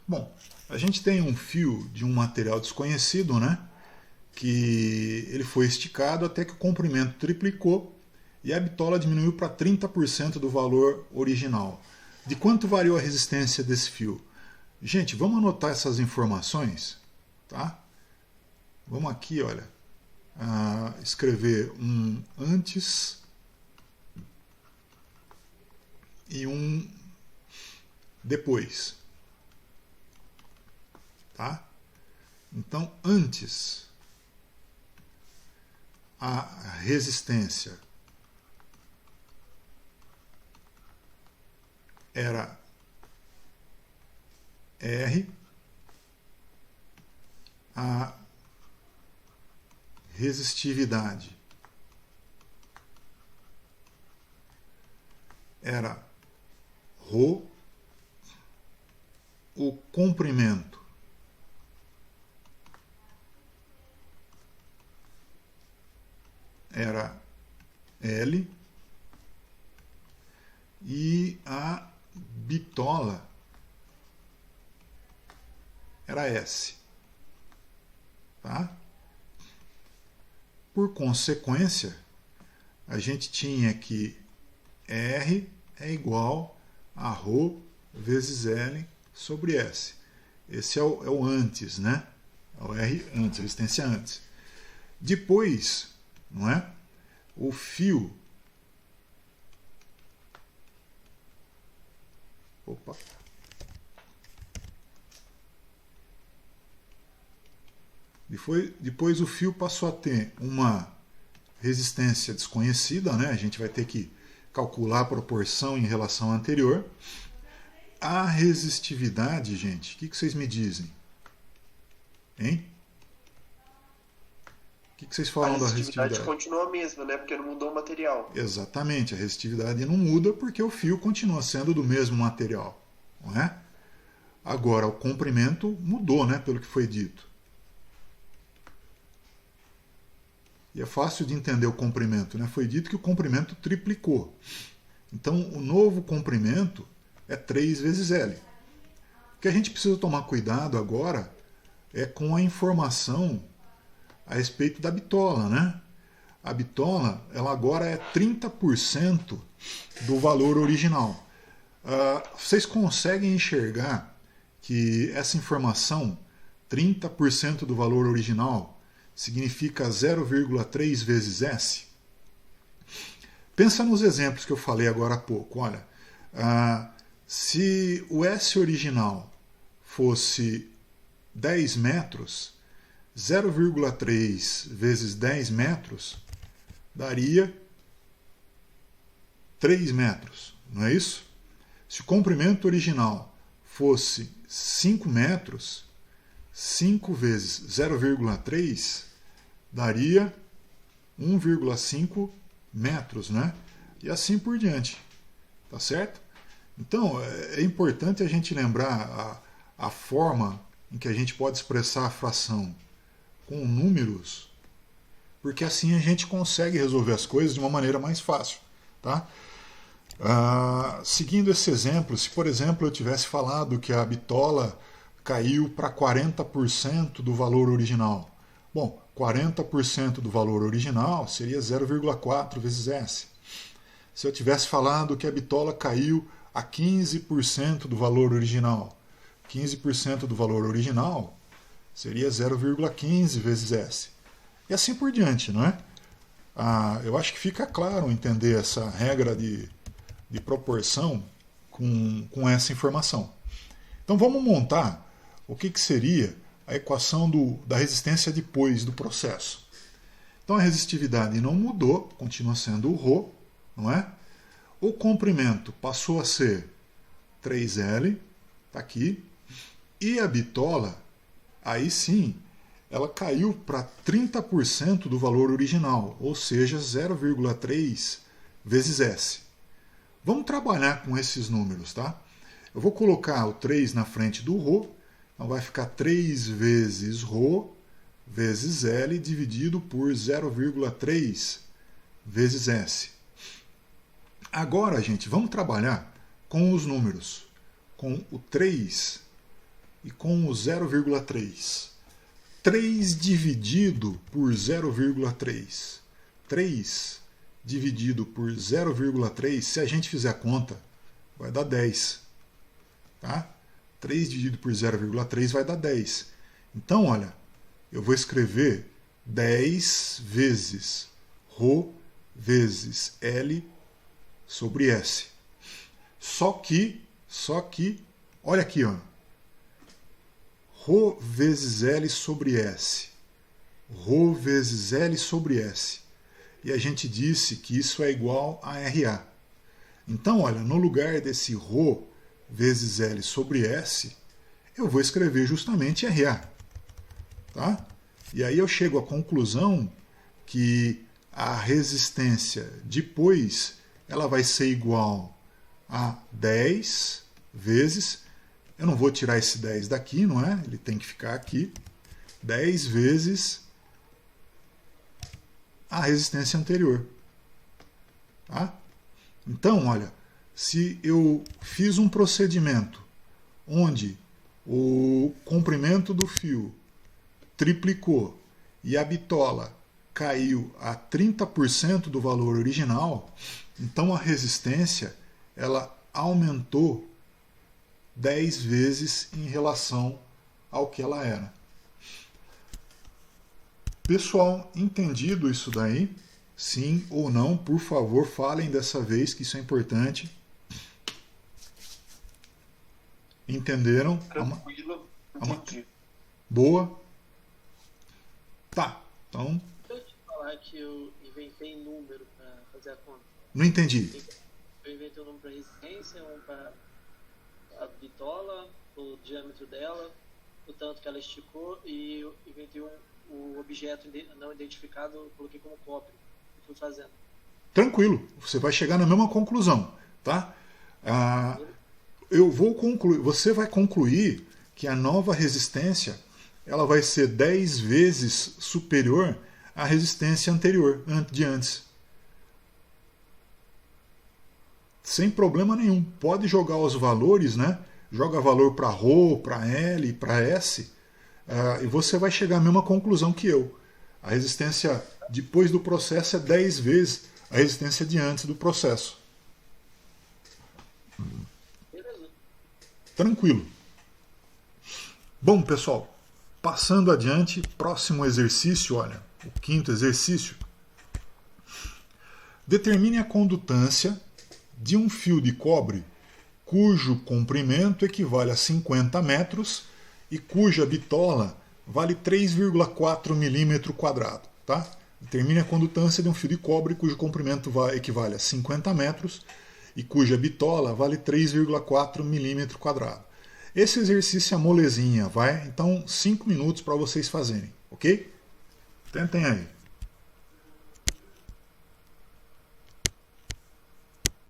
Bom, a gente tem um fio de um material desconhecido, né? Que ele foi esticado até que o comprimento triplicou e a bitola diminuiu para 30% do valor original. De quanto variou a resistência desse fio? Gente, vamos anotar essas informações, tá? Vamos aqui, olha, escrever um antes e um depois, tá? Então, antes, a resistência era R, a resistividade era ρ, o comprimento era L e a bitola era S. Tá? Por consequência, a gente tinha que R é igual a ρ vezes L sobre S. Esse é o antes, né? É o R antes, resistência antes. Depois, não é? O fio. Opa. Depois o fio passou a ter uma resistência desconhecida, né? A gente vai ter que calcular a proporção em relação à anterior. A resistividade, gente, o que vocês me dizem? Hein? O que vocês falam da resistividade resistividade? continua a mesma, né? Porque não mudou o material. Exatamente, a resistividade não muda porque o fio continua sendo do mesmo material, não é? Agora, o comprimento mudou, né, pelo que foi dito. E é fácil de entender o comprimento, né? Foi dito que o comprimento triplicou. Então, o novo comprimento é 3 vezes L. O que a gente precisa tomar cuidado agora é com a informação a respeito da bitola, né? A bitola, ela agora é 30% do valor original. Vocês conseguem enxergar que essa informação, 30% do valor original, significa 0,3 vezes S? Pensa nos exemplos que eu falei agora há pouco. Olha, se o S original fosse 10 metros, 0,3 vezes 10 metros daria 3 metros, não é isso? Se o comprimento original fosse 5 metros, 5 vezes 0,3 daria 1,5 metros, né? E assim por diante, tá certo? Então, é importante a gente lembrar a forma em que a gente pode expressar a fração com números, porque assim a gente consegue resolver as coisas de uma maneira mais fácil, tá? Seguindo esse exemplo, se por exemplo eu tivesse falado que a bitola caiu para 40% do valor original, bom, 40% do valor original seria 0,4 vezes S. Se eu tivesse falado que a bitola caiu a 15% do valor original, 15% do valor original seria 0,15 vezes S. E assim por diante, não é? Eu acho que fica claro entender essa regra de proporção com essa informação. Então vamos montar o que seria a equação da resistência depois do processo. Então a resistividade não mudou, continua sendo o ρ, não é? O comprimento passou a ser 3L, está aqui, e a bitola, aí sim, ela caiu para 30% do valor original, ou seja, 0,3 vezes S. Vamos trabalhar com esses números, tá? Eu vou colocar o 3 na frente do ρ, então vai ficar 3 vezes ρ vezes L dividido por 0,3 vezes S. Agora, gente, vamos trabalhar com os números. Com o 3 e com o 0,3. 3 dividido por 0,3. 3 dividido por 0,3, se a gente fizer a conta, vai dar 10. Tá? 3 dividido por 0,3 vai dar 10. Então, olha, eu vou escrever 10 vezes ρ vezes L sobre S. Só que, olha aqui, ó. Ρ vezes L sobre S. Ρ vezes L sobre S. E a gente disse que isso é igual a RA. Então, olha, no lugar desse ρ vezes L sobre S, eu vou escrever justamente RA. Tá? E aí eu chego à conclusão que a resistência depois ela vai ser igual a 10 vezes, eu não vou tirar esse 10 daqui, não é? Ele tem que ficar aqui, 10 vezes a resistência anterior. Tá? Então, olha, se eu fiz um procedimento onde o comprimento do fio triplicou e a bitola caiu a 30% do valor original, então a resistência ela aumentou 10 vezes em relação ao que ela era. Pessoal, entendido isso daí? Sim ou não? Por favor, falem dessa vez, que isso é importante. Entenderam? Tranquilo, entendi. Boa. Tá, então... Deixa eu te falar que eu inventei número para fazer a conta. Não entendi. Eu inventei um número para resistência, um para a bitola, o diâmetro dela, o tanto que ela esticou, e eu inventei o objeto não identificado, coloquei como cobre. E fui fazendo. Tranquilo, você vai chegar na mesma conclusão, tá? Eu vou concluir, você vai concluir que a nova resistência ela vai ser 10 vezes superior à resistência anterior, de antes. Sem problema nenhum. Pode jogar os valores, né? Joga valor para ρ, para L, para S, e você vai chegar à mesma conclusão que eu. A resistência depois do processo é 10 vezes a resistência de antes do processo. Beleza. Tranquilo. Bom, pessoal, passando adiante, próximo exercício, olha, o quinto exercício. Determine a condutância de um fio de cobre cujo comprimento equivale a 50 metros e cuja bitola vale 3,4 milímetro quadrado. Tá? Determine a condutância de um fio de cobre cujo comprimento equivale a 50 metros e cuja bitola vale 3,4 milímetro quadrado. Esse exercício é molezinha, vai? Então, 5 minutos para vocês fazerem, ok? Tentem aí.